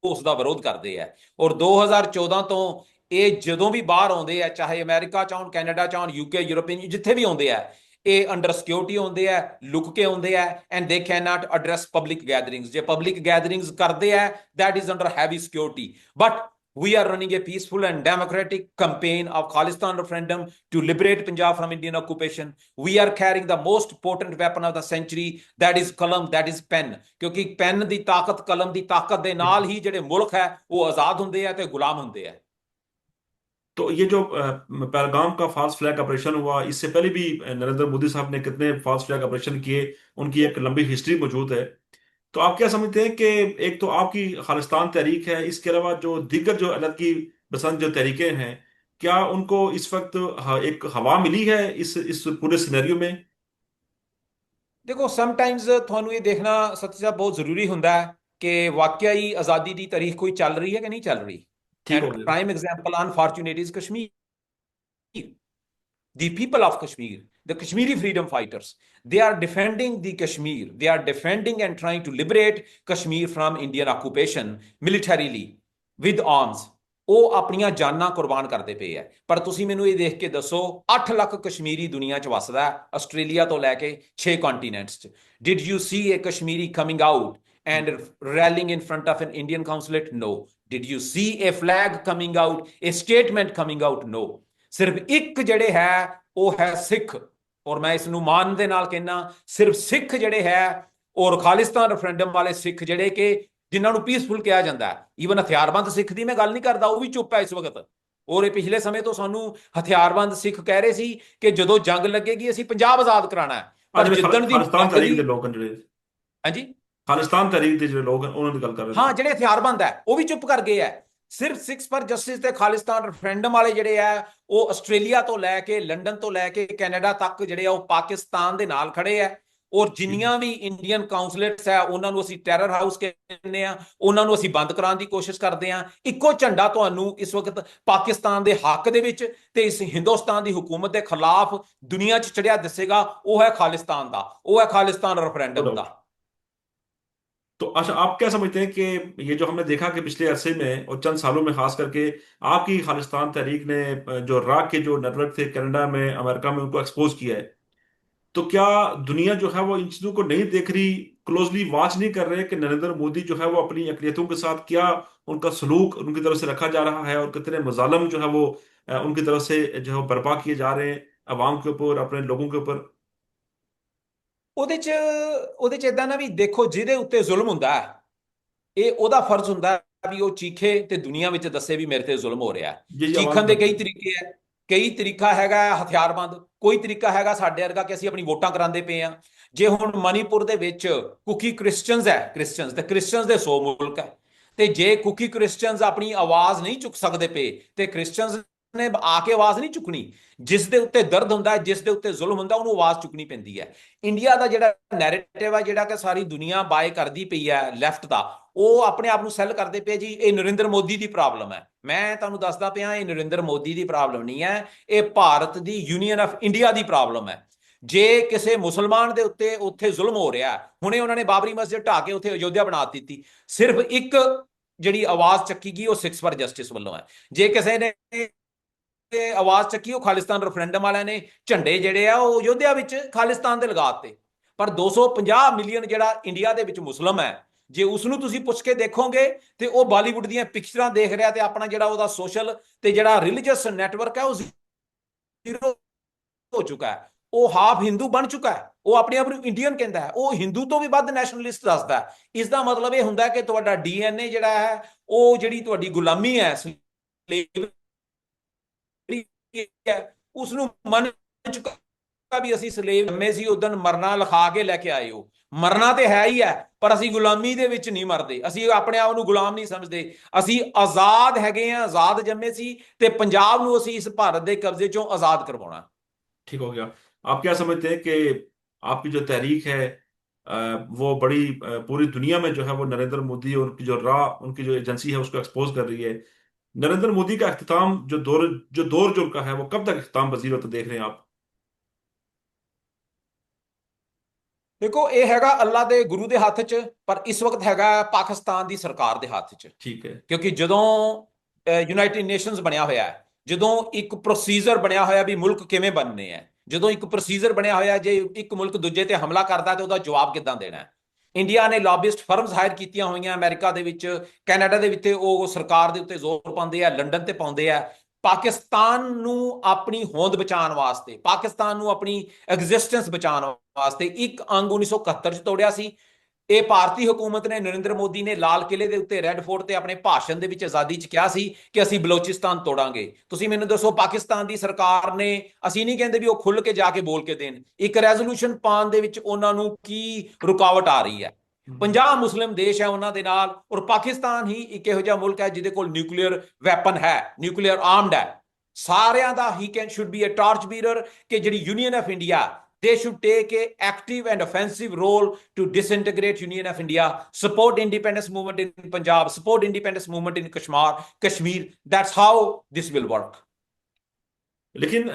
ਉਸ ਦਾ ਵਿਰੋਧ ਕਰਦੇ ਆ। ਔਰ 2014 ਤੋਂ ਇਹ ਜਦੋਂ ਵੀ ਬਾਹਰ ਆਉਂਦੇ ਆ, ਚਾਹੇ ਅਮਰੀਕਾ ਚ ਆਉਣ, ਕੈਨੇਡਾ ਚ ਆਉਣ, ਯੂਕੇ, ਯੂਰੋਪੀਅਨ, ਜਿੱਥੇ ਵੀ ਆਉਂਦੇ ਆ, ਇਹ ਅੰਡਰ ਸਿਕਿਉਰਿਟੀ ਆਉਂਦੇ ਆ, ਲੁਕ ਕੇ ਆਉਂਦੇ ਆ, and they can not address public gatherings. ਜੇ ਪਬਲਿਕ ਗੈਦਰਿੰਗਸ ਕਰਦੇ ਆ, that is under heavy security. But we are running a peaceful and democratic campaign of Khalistan referendum to liberate Punjab from Indian occupation. We are carrying the most potent weapon of the century, that is kalam, that is pen. ਕਿਉਂਕਿ PAN ਦੀ ਤਾਕਤ, ਕਲਮ ਦੀ ਤਾਕਤ ਦੇ ਨਾਲ ਹੀ ਜਿਹੜੇ ਮੁਲਕ ਹੈ ਉਹ ਆਜ਼ਾਦ ਹੁੰਦੇ ਆ ਤੇ ਗੁਲਾਮ ਹੁੰਦੇ ਆ। तो ये जो पहलगाम का फास्ट फ्लैग ऑपरेशन हुआ, इससे पहले भी नरेंद्र मोदी साहब ने कितने फास्ट फ्लैग ऑपरेशन किए, उनकी एक लंबी हिस्ट्री मौजूद है। तो आप क्या समझते हैं कि एक तो आपकी खालिस्तान तहरीक है, इसके अलावा जो दीगर जो अलग की पसंद जो तहरीकें हैं, क्या उनको इस वक्त एक हवा मिली है इस पूरे सिनेरियो में? ਦੇਖੋ ਸਮਟਾਈਮਸ ਤੁਹਾਨੂੰ ਇਹ ਦੇਖਣਾ ਸੱਚੀ ਸਾਹਿਬ ਬਹੁਤ ਜ਼ਰੂਰੀ ਹੁੰਦਾ ਹੈ ਕਿ ਵਾਕਿਆ ਹੀ ਆਜ਼ਾਦੀ ਦੀ ਤਾਰੀਖ ਕੋਈ ਚੱਲ ਰਹੀ ਹੈ ਕਿ ਨਹੀਂ ਚੱਲ ਰਹੀ। ठीक ਐਂਡ हो गया। Prime example unfortunate is Kashmir. The people of Kashmir, the Kashmiri freedom fighters, they are defending the Kashmir. They are defending and trying to liberate Kashmir from Indian occupation militarily with arms. ਉਹ ਆਪਣੀਆਂ ਜਾਨਾਂ ਕੁਰਬਾਨ ਕਰਦੇ ਪਏ ਹੈ। ਪਰ ਤੁਸੀਂ ਮੈਨੂੰ ਇਹ ਦੇਖ ਕੇ ਦੱਸੋ, 8 ਲੱਖ ਕਸ਼ਮੀਰੀ ਦੁਨੀਆ 'ਚ ਵਸਦਾ ਹੈ, ਆਸਟ੍ਰੇਲੀਆ ਤੋਂ ਲੈ ਕੇ 6 ਕੰਟੀਨੈਂਟਸ 'ਚ। Did you see a Kashmiri coming out and rallying in front of an Indian consulate? No. Did you see a flag coming out, a statement coming out? No. ਸਿਰਫ ਇੱਕ ਜਿਹੜੇ ਹੈ ਉਹ ਹੈ ਸਿੱਖ, ਔਰ ਮੈਂ ਇਸ ਨੂੰ ਮਾਨ ਦੇ ਨਾਲ ਕਹਿਣਾ, ਸਿਰਫ ਸਿੱਖ ਜਿਹੜੇ ਹੈ, ਔਰ ਖਾਲਿਸਤਾਨ ਰੈਫਰੈਂਡਮ ਵਾਲੇ ਸਿੱਖ ਜਿਹੜੇ ਕਿ ਜਿਨ੍ਹਾਂ ਨੂੰ ਪੀਸਫੁਲ ਕਿਹਾ ਜਾਂਦਾ ਹੈ। ਈਵਨ ਹਥਿਆਰਬੰਦ ਸਿੱਖ ਦੀ ਮੈਂ ਗੱਲ ਨਹੀਂ ਕਰਦਾ, ਉਹ ਵੀ ਚੁੱਪ ਹੈ ਇਸ ਵਕਤ। ਔਰ ਇਹ ਪਿਛਲੇ ਸਮੇਂ ਤੋਂ ਸਾਨੂੰ ਹਥਿਆਰਬੰਦ ਸਿੱਖ ਕਹਿ ਰਹੇ ਸੀ ਕਿ ਜਦੋਂ ਜੰਗ ਲੱਗੇਗੀ ਅਸੀਂ ਪੰਜਾਬ ਆਜ਼ਾਦ ਕਰਾਣਾ ਹੈ, ਪਰ ਜਿੱਦਣ ਦੀ ਖਾਲਿਸਤਾਨ ਜੰਗ ਤਹਿਰੀਕ ਦੀ, ਦੇ ਲੋਕ ਜਿਹੜੇ, ਹਾਂਜੀ ਖਾਲਿਸਤਾਨ ਤਹਿਰੀਕ ਦੇ ਜਿਹੜੇ ਲੋਕ ਹਨ ਉਹਨਾਂ ਦੀ ਗੱਲ ਕਰ ਰਹੇ ਹਾਂ, ਨੇ। ਜਿਹੜੇ ਹਥਿਆਰਬੰਦ ਹੈ ਉਹ ਵੀ ਚੁੱਪ ਕਰ ਗਏ ਹੈ। ਸਿਰਫ ਸਿਕਸ ਫॉर ਜਸਟਿਸ ਤੇ ਖਾਲਿਸਤਾਨ ਰੈਫਰੈਂਡਮ ਵਾਲੇ ਜਿਹੜੇ ਆ, ਉਹ ਆਸਟ੍ਰੇਲੀਆ ਤੋਂ ਲੈ ਕੇ ਲੰਡਨ ਤੋਂ ਲੈ ਕੇ ਕੈਨੇਡਾ ਤੱਕ ਜਿਹੜੇ ਆ ਉਹ ਪਾਕਿਸਤਾਨ ਦੇ ਨਾਲ ਖੜੇ ਆ। ਔਰ ਜਿੰਨੀਆਂ ਵੀ ਇੰਡੀਅਨ ਕਾਉਂਸਲੇਟਸ ਹੈ ਉਹਨਾਂ ਨੂੰ ਅਸੀਂ ਟੈਰਰ ਹਾਊਸ ਕਹਿੰਦੇ ਆ, ਉਹਨਾਂ ਨੂੰ ਅਸੀਂ ਬੰਦ ਕਰਾਉਣ ਦੀ ਕੋਸ਼ਿਸ਼ ਕਰਦੇ ਆ। ਇੱਕੋ ਝੰਡਾ ਤੁਹਾਨੂੰ ਇਸ ਵਕਤ ਪਾਕਿਸਤਾਨ ਦੇ ਹੱਕ ਦੇ ਵਿੱਚ ਤੇ ਇਸ ਹਿੰਦੁਸਤਾਨ ਦੀ ਹੁਕੂਮਤ ਦੇ ਖਿਲਾਫ ਦੁਨੀਆ 'ਚ ਚੜਿਆ ਦਿਸੇਗਾ, ਉਹ ਹੈ ਖਾਲਿਸਤਾਨ ਦਾ, ਉਹ ਹੈ ਖਾਲਿਸਤਾਨ ਰੈਫਰੈਂਡਮ ਦਾ। तो अच्छा, आप क्या समझते हैं कि ये जो हमने देखा कि पिछले अरसे में और चंद सालों में खास करके आपकी खालिस्तान तहरीक ने जो राग के जो नेटवर्क थे कनाडा में, अमेरिका में, उनको एक्सपोज किया है, तो क्या दुनिया जो है वो इन चीजों को नहीं देख रही, क्लोजली वॉच नहीं कर रहे कि नरेंद्र मोदी जो है वो अपनी अकलियतों के साथ क्या उनका सलूक उनकी तरफ से रखा जा रहा है, और कितने मजालम जो है वो उनकी तरफ से जो है वो बर्पा किए जा रहे हैं अवाम के ऊपर, अपने लोगों के ऊपर? ਉਹਦੇ 'ਚ ਉਹਦੇ 'ਚ ਇਦਾਂ ਨਾ ਵੀ ਦੇਖੋ, ਜਿਹਦੇ ਉੱਤੇ ਜ਼ੁਲਮ ਹੁੰਦਾ ਹੈ ਇਹ ਉਹਦਾ ਫਰਜ਼ ਹੁੰਦਾ ਹੈ ਵੀ ਉਹ ਚੀਖੇ ਤੇ ਦੁਨੀਆ ਵਿੱਚ ਦੱਸੇ ਵੀ ਮੇਰੇ ਤੇ ਜ਼ੁਲਮ ਹੋ ਰਿਹਾ ਹੈ। जी जी, आवाज ਚੀਖਣ ਦੇ बुलंद ਕਈ करें। ਤਰੀਕੇ ਹੈ, ਕਈ ਤਰੀਕਾ ਹੈਗਾ ਹਥਿਆਰਬੰਦ, ਕੋਈ ਤਰੀਕਾ ਹੈਗਾ ਸਾਡੇ ਵਰਗਾ ਕਿ ਅਸੀਂ ਆਪਣੀ ਵੋਟਾਂ ਕਰਾਉਂਦੇ ਪਏ ਆ। ਜੇ ਹੁਣ ਮਨੀਪੁਰ ਦੇ ਵਿੱਚ ਕੁਕੀ ਕ੍ਰਿਸਚੀਅਨਸ ਹੈ, ਕ੍ਰਿਸਚੀਅਨਸ ਤੇ ਕ੍ਰਿਸਚੀਅਨਸ ਦੇ 100 ਮੁਲਕ ਹੈ, ਤੇ ਜੇ ਕੁਕੀ ਕ੍ਰਿਸਚੀਅਨਸ ਆਪਣੀ ਆਵਾਜ਼ ਨਹੀਂ ਚੁੱਕ ਸਕਦੇ ਪਏ ਤੇ ਕ੍ਰਿਸਚੀਅਨਸ ਨੇ ਆ ਕੇ ਆਵਾਜ਼ ਨਹੀਂ ਚੁੱਕਣੀ। ਜਿਸ ਦੇ ਉੱਤੇ ਦਰਦ ਹੁੰਦਾ ਹੈ, ਜਿਸ ਦੇ ਉੱਤੇ ਜ਼ੁਲਮ ਹੁੰਦਾ, ਉਹਨੂੰ ਆਵਾਜ਼ ਚੁੱਕਣੀ ਪੈਂਦੀ ਹੈ। ਇੰਡੀਆ ਦਾ ਜਿਹੜਾ ਨੈਰੇਟਿਵ ਹੈ, ਜਿਹੜਾ ਕਿ ਸਾਰੀ ਦੁਨੀਆ ਬਾਏ ਕਰਦੀ ਪਈ ਹੈ ਲੈਫਟ ਦਾ, ਉਹ ਆਪਣੇ ਆਪ ਨੂੰ ਸੈੱਲ ਕਰਦੇ ਪਏ ਜੀ ਇਹ ਨਰਿੰਦਰ ਮੋਦੀ ਦੀ ਪ੍ਰੋਬਲਮ ਹੈ। ਮੈਂ ਤੁਹਾਨੂੰ ਦੱਸਦਾ ਪਿਆ, ਇਹ ਨਰਿੰਦਰ ਮੋਦੀ ਦੀ ਪ੍ਰੋਬਲਮ ਨਹੀਂ ਹੈ, ਇਹ ਭਾਰਤ ਦੀ union of India the problem ਹੈ। ਜੇ ਕਿਸੇ ਮੁਸਲਮਾਨ ਦੇ ਉੱਤੇ ਉੱਥੇ ਜ਼ੁਲਮ ਹੋ ਰਿਹਾ, ਹੁਣੇ ਉਹਨਾਂ ਨੇ ਬਾਬਰੀ ਮਸਜਿਦ ਢਾਹ ਕੇ ਉੱਥੇ ਅਯੋਧਿਆ ਬਣਾ ਦਿੱਤੀ, ਸਿਰਫ ਇੱਕ ਜਿਹੜੀ ਆਵਾਜ਼ ਚੱਕੀ ਗਈ ਉਹ ਸਿਕਸ ਫॉर ਜਸਟਿਸ ਵੱਲੋਂ ਹੈ। ਜੇ ਕਿਸੇ ਨੇ ਆਵਾਜ਼ ਚੱਕੀ ਉਹ ਖਾਲਿਸਤਾਨ ਰੈਫਰੈਂਡਮ ਵਾਲਿਆਂ ਨੇ ਝੰਡੇ ਜਿਹੜੇ ਆ ਉਹ ਅਯੋਧਿਆ ਵਿੱਚ ਖਾਲਿਸਤਾਨ ਦੇ ਲਗਾਤੇ। ਪਰ 250 ਮਿਲੀਅਨ ਜਿਹੜਾ ਇੰਡੀਆ ਦੇ ਵਿੱਚ ਮੁਸਲਮ ਹੈ, ਜੇ ਉਸ ਨੂੰ ਤੁਸੀਂ ਪੁੱਛ ਕੇ ਦੇਖੋਗੇ ਤੇ ਉਹ ਬਾਲੀਵੁੱਡ ਦੀਆਂ ਪਿਕਚਰਾਂ ਦੇਖ ਰਿਹਾ ਤੇ ਆਪਣਾ ਜਿਹੜਾ ਉਹਦਾ ਸੋਸ਼ਲ ਤੇ ਜਿਹੜਾ ਰਿਲੀਜੀਅਸ ਨੈਟਵਰਕ ਹੈ ਉਹ ਜ਼ੀਰੋ ਹੋ ਚੁੱਕਾ ਹੈ। ਉਹ ਹਾਫ ਹਿੰਦੂ ਬਣ ਚੁੱਕਾ ਹੈ, ਉਹ ਆਪਣੇ ਆਪ ਨੂੰ ਇੰਡੀਅਨ ਕਹਿੰਦਾ ਹੈ, ਉਹ ਹਿੰਦੂ ਤੋਂ ਵੀ ਵੱਧ ਨੈਸ਼ਨਲਿਸਟ ਦੱਸਦਾ ਹੈ। ਇਸ ਦਾ ਮਤਲਬ ਇਹ ਹੁੰਦਾ ਕਿ ਤੁਹਾਡਾ ਡੀਐਨਏ ਜਿਹੜਾ ਹੈ, ਉਹ ਜਿਹੜੀ ਤੁਹਾਡੀ ਗੁਲਾਮੀ ਹੈ, ਉਸ ਨੂੰ ਮੰਨ ਚੁੱਕਾ ਵੀ ਅਸੀਂ ਸਲੇਵ ਜੰਮੇ ਸੀ, ਉਦੋਂ ਮਰਨਾ ਲਿਖਾ ਕੇ ਲੈ ਕੇ ਆਏ ਹੋ। ਮਰਨਾ ਤੇ ਹੈ ਹੀ ਹੈ, ਪਰ ਅਸੀਂ ਗੁਲਾਮੀ ਦੇ ਵਿੱਚ ਨਹੀਂ ਮਰਦੇ, ਅਸੀਂ ਆਪਣੇ ਆਪ ਨੂੰ ਗੁਲਾਮ ਨਹੀਂ ਸਮਝਦੇ, ਅਸੀਂ ਆਜ਼ਾਦ ਹੈਗੇ ਆ, ਆਜ਼ਾਦ ਜੰਮੇ ਸੀ, ਤੇ ਪੰਜਾਬ ਨੂੰ ਅਸੀਂ ਇਸ ਭਾਰਤ ਦੇ ਕਬਜ਼ੇ ਚੋਂ ਆਜ਼ਾਦ ਕਰਵਾਉਣਾ। ठीक हो गया। आप क्या समझते हैं कि आपकी जो तहरीक है वो बड़ी पूरी दुनिया में जो है वो नरेंद्र मोदी और उनकी जो राह, उनकी जो एजेंसी है उसको एक्सपोज कर रही है। नरेंद्र मोदी का अख्ताम जो दौर का है वो कब तक अख्ताम पजीर होता देख रहे हैं आप? देखो ये हैगा अल्लाह ਦੇ ਗੁਰੂ ਦੇ ਹੱਥ 'ਚ, ਪਰ ਇਸ ਵਕਤ ਹੈਗਾ ਪਾਕਿਸਤਾਨ ਦੀ ਸਰਕਾਰ ਦੇ ਹੱਥ 'ਚ। ठीक है। ਕਿਉਂਕਿ ਜਦੋਂ ਯੂਨਾਈਟਿਡ ਨੇਸ਼ਨਸ ਬਣਿਆ ਹੋਇਆ ਹੈ, ਜਦੋਂ ਇੱਕ ਪ੍ਰੋਸੀਜਰ ਬਣਿਆ ਹੋਇਆ ਵੀ ਮੁਲਕ ਕਿਵੇਂ ਬਣਨੇ ਹੈ, ਜਦੋਂ ਇੱਕ ਪ੍ਰੋਸੀਜਰ ਬਣਿਆ ਹੋਇਆ ਜੇ ਇੱਕ ਮੁਲਕ ਦੂਜੇ ਤੇ ਹਮਲਾ ਕਰਦਾ ਤੇ ਉਹਦਾ ਜਵਾਬ ਕਿੱਦਾਂ ਦੇਣਾ ਹੈ। ਇੰਡੀਆ ਨੇ ਲੌਬਿਸਟ ਫਰਮਸ ਹਾਇਰ ਕੀਤੀਆਂ ਹੋਈਆਂ ਅਮਰੀਕਾ ਦੇ ਵਿੱਚ, ਕੈਨੇਡਾ ਦੇ ਵਿੱਚ, ਉਹ ਸਰਕਾਰ ਦੇ ਉੱਤੇ ਜ਼ੋਰ ਪਾਉਂਦੇ ਆ, ਲੰਡਨ ਤੇ ਪਾਉਂਦੇ ਆ। ਪਾਕਿਸਤਾਨ ਨੂੰ ਆਪਣੀ ਹੋਂਦ ਬਚਾਉਣ ਵਾਸਤੇ, ਪਾਕਿਸਤਾਨ ਨੂੰ ਆਪਣੀ ਐਗਜ਼ਿਸਟੈਂਸ ਬਚਾਉਣ ਵਾਸਤੇ ਇੱਕ ਅੰਗ 1971 ਚ ਤੋੜਿਆ ਸੀ। ਇਹ ਭਾਰਤੀ ਹਕੂਮਤ ਨੇ, ਨਰਿੰਦਰ ਮੋਦੀ ਨੇ ਲਾਲ ਕਿਲੇ ਦੇ ਉੱਤੇ ਰੈੱਡ ਫੋਰਟ ਤੇ ਆਪਣੇ ਭਾਸ਼ਣ ਦੇ ਵਿੱਚ ਆਜ਼ਾਦੀ ਚ ਕਿਹਾ ਸੀ ਕਿ ਅਸੀਂ ਬਲੋਚਿਸਤਾਨ ਤੋੜਾਂਗੇ। ਤੁਸੀਂ ਮੈਨੂੰ ਦੱਸੋ, ਪਾਕਿਸਤਾਨ ਦੀ ਸਰਕਾਰ ਨੇ, ਅਸੀਂ ਨਹੀਂ ਕਹਿੰਦੇ ਵੀ ਉਹ ਖੁੱਲ ਕੇ ਜਾ ਕੇ ਬੋਲ ਕੇ ਦੇਣ, ਇੱਕ ਰੈਜ਼ੋਲੂਸ਼ਨ ਪਾਉਣ ਦੇ ਵਿੱਚ ਉਹਨਾਂ ਨੂੰ ਕੀ ਰੁਕਾਵਟ ਆ ਰਹੀ ਹੈ? 50 ਮੁਸਲਿਮ ਦੇਸ਼ ਹੈ ਉਹਨਾਂ ਦੇ ਨਾਲ, ਔਰ ਪਾਕਿਸਤਾਨ ਹੀ ਇੱਕ ਇਹੋ ਜਿਹਾ ਮੁਲਕ ਹੈ ਜਿਹਦੇ ਕੋਲ ਨਿਊਕਲੀਅਰ ਵੈਪਨ ਹੈ, ਨਿਊਕਲੀਅਰ ਆਰਮਡ ਹੈ। ਸਾਰਿਆਂ ਦਾ ਹੀ can should be a torch bearer ਕਿ ਜਿਹੜੀ union of India, they should take a active and offensive role to disintegrate Union of India, support independence movement in Punjab, support independence movement in Kashmir. That's how this will work. लेकिन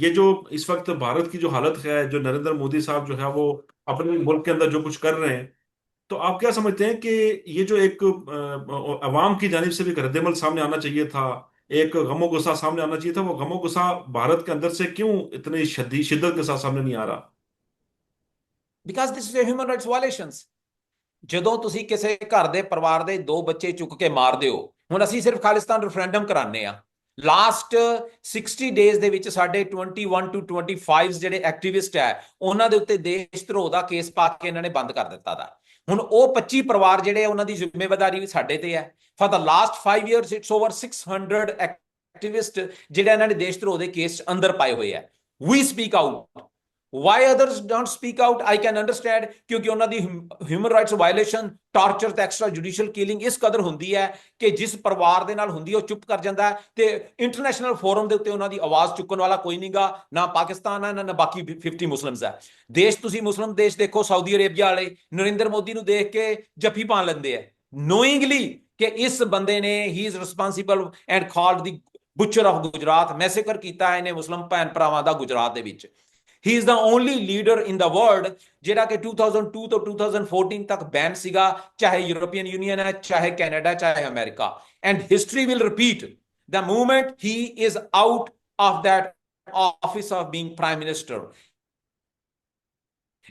ये जो इस वक्त भारत की जो हालत है, जो नरेंद्र मोदी साहब जो है वो अपने मुल्क के अंदर जो कुछ कर रहे हैं, तो आप क्या समझते हैं कि ये जो एक अवाम की जानिब से भी एक रद्देमल सामने आना चाहिए था, एक गमो गुस्सा सामने आना चाहिए था, वो गमो गुस्सा भारत के अंदर से क्यों इतनी शिद्दत के साथ सामने नहीं आ रहा? Because this is a human rights violations. ਜਦੋਂ ਤੁਸੀਂ ਕਿਸੇ ਘਰ ਦੇ ਪਰਿਵਾਰ ਦੇ 2 ਬੱਚੇ ਚੁੱਕ ਕੇ ਮਾਰਦੇ ਹੋ, ਹੁਣ ਅਸੀਂ ਸਿਰਫ ਖਾਲਿਸਤਾਨ ਰੈਫਰੈਂਡਮ ਕਰਾਉਂਦੇ ਆ, ਲਾਸਟ 60 ਡੇਜ਼ ਦੇ ਵਿੱਚ ਸਾਡੇ 21 to 25 ਜਿਹੜੇ ਐਕਟਿਵਿਸਟ ਹੈ ਉਹਨਾਂ ਦੇ ਉੱਤੇ ਦੇਸ਼ ਧਰੋਹ ਦਾ ਕੇਸ ਪਾ ਕੇ ਇਹਨਾਂ ਨੇ ਬੰਦ ਕਰ ਦਿੱਤਾ ਦਾ। ਹੁਣ ਉਹ 25 ਪਰਿਵਾਰ ਜਿਹੜੇ ਉਹਨਾਂ ਦੀ ਜ਼ਿੰਮੇਵਾਰੀ ਵੀ ਸਾਡੇ ਤੇ ਹੈ। For the last 5 years it's over 600 activist ਜਿਹੜੇ ਇਹਨਾਂ ਨੇ ਦੇਸ਼ ਧਰੋਹ ਦੇ ਕੇਸ ਅੰਦਰ ਪਾਏ ਹੋਏ ਆ। We speak out. Why others don't speak out, I can understand, ਕਿਉਂਕਿ ਉਹਨਾਂ ਦੀ ਹਿਊਮਨ ਰਾਈਟਸ ਵਾਇਲੇਸ਼ਨ, ਟਾਰਚਰ ਤੇ ਐਕਸਟਰਾ ਜੁਡੀਸ਼ੀਅਲ ਕਿਲਿੰਗ ਇਸ ਕਦਰ ਹੁੰਦੀ ਹੈ ਕਿ ਜਿਸ ਪਰਿਵਾਰ ਦੇ ਨਾਲ ਹੁੰਦੀ ਉਹ ਚੁੱਪ ਕਰ ਜਾਂਦਾ ਹੈ, ਤੇ ਇੰਟਰਨੈਸ਼ਨਲ ਫੋਰਮ ਦੇ ਉੱਤੇ ਉਹਨਾਂ ਦੀ ਆਵਾਜ਼ ਚੁੱਕਣ ਵਾਲਾ ਕੋਈ ਨਹੀਂਗਾ, ਨਾ ਪਾਕਿਸਤਾਨ ਹੈ ਨਾ ਬਾਕੀ 50 ਮੁਸਲਿਮਸ ਹੈ। ਦੇਸ਼ ਤੁਸੀਂ ਮੁਸਲਿਮ ਦੇਸ਼ ਦੇਖੋ, ਸਾਊਦੀ ਅਰੇਬੀਆ ਵਾਲੇ ਨਰਿੰਦਰ ਮੋਦੀ ਨੂੰ ਦੇਖ ਕੇ ਜੱਫੀ ਪਾ ਲੈਂਦੇ ਆ, ਨੋਇੰਗਲੀ ਕਿ ਇਸ ਬੰਦੇ ਨੇ ਹੀ is responsible and called the butcher of Gujarat, ਮੈਸੇਕਰ ਕੀਤਾ ਇਹਨੇ ਮੁਸਲਿਮ ਭੈਣ ਭਰਾਵਾਂ ਦਾ ਗੁਜਰਾਤ ਦੇ ਵਿੱਚ। He is the only leader in the world ਜਿਹੜਾ ਕਿ 2002 ਤੋਂ 2014 ਤੱਕ ਬੈਨ ਸੀਗਾ, ਚਾਹੇ ਯੂਰੋਪੀਅਨ ਯੂਨੀਅਨ ਹੈ, ਚਾਹੇ ਕੈਨੇਡਾ, ਚਾਹੇ America. And history will repeat the moment he is out of that office of being prime minister.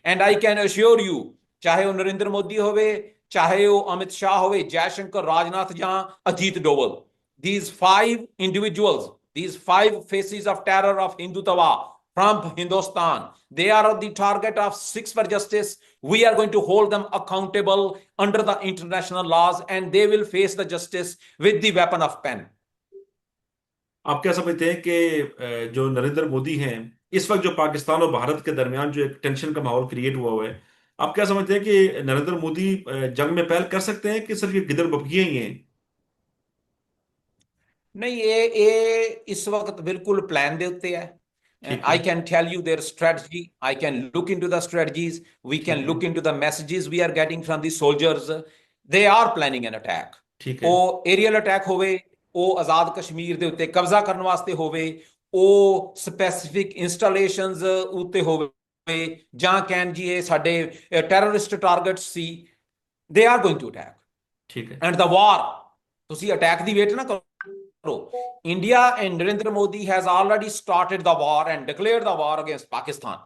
And I can assure you, ਚਾਹੇ ਉਹ ਨਰਿੰਦਰ ਮੋਦੀ ਹੋਵੇ, ਚਾਹੇ ਉਹ ਅਮਿਤ ਸ਼ਾਹ ਹੋਵੇ, ਜੈ ਸ਼ੰਕਰ, ਰਾਜਨਾਥ ਜਾਂ Ajit Doval, these 5 individuals, these 5 faces of terror of Hindutva from Hindustan, they are the target of 6 for justice. We are going to hold them accountable under the international laws and they will face the justice with the weapon of pen. आप क्या समझते हैं कि जो नरेंद्र मोदी हैं, इस वक्त जो पाकिस्तान और भारत के दरमियान जो एक टेंशन का माहौल क्रिएट हुआ है, आप क्या समझते हैं कि नरेंद्र मोदी जंग में पहल कर सकते हैं कि सिर्फ ये गिदड़ बकरियां ही हैं? नहीं, ये इस वक्त बिल्कुल प्लान दे उत्ते है। I can tell you their strategy. I can look into the strategies. We can look into the messages we are getting from the soldiers. They are planning an attack. ਉਹ ਏਰੀਅਲ ਅਟੈਕ ਹੋਵੇ, ਉਹ ਆਜ਼ਾਦ ਕਸ਼ਮੀਰ ਦੇ ਉੱਤੇ ਕਬਜ਼ਾ ਕਰਨ ਵਾਸਤੇ ਹੋਵੇ, ਉਹ ਸਪੈਸੀਫਿਕ ਇੰਸਟਾਲੇਸ਼ਨਸ ਉੱਤੇ ਹੋਵੇ, ਜਾਂ ਕਹਿਣ ਜੀ ਇਹ ਸਾਡੇ terrorist targets C, they are going to attack. ਠੀਕ ਹੈ। And the war, ਤੁਸੀਂ ਅਟੈਕ ਦੀ ਵੇਟ ਨਾ ਕਰੋ। India and Narendra Modi has already started the war and declared the war against Pakistan.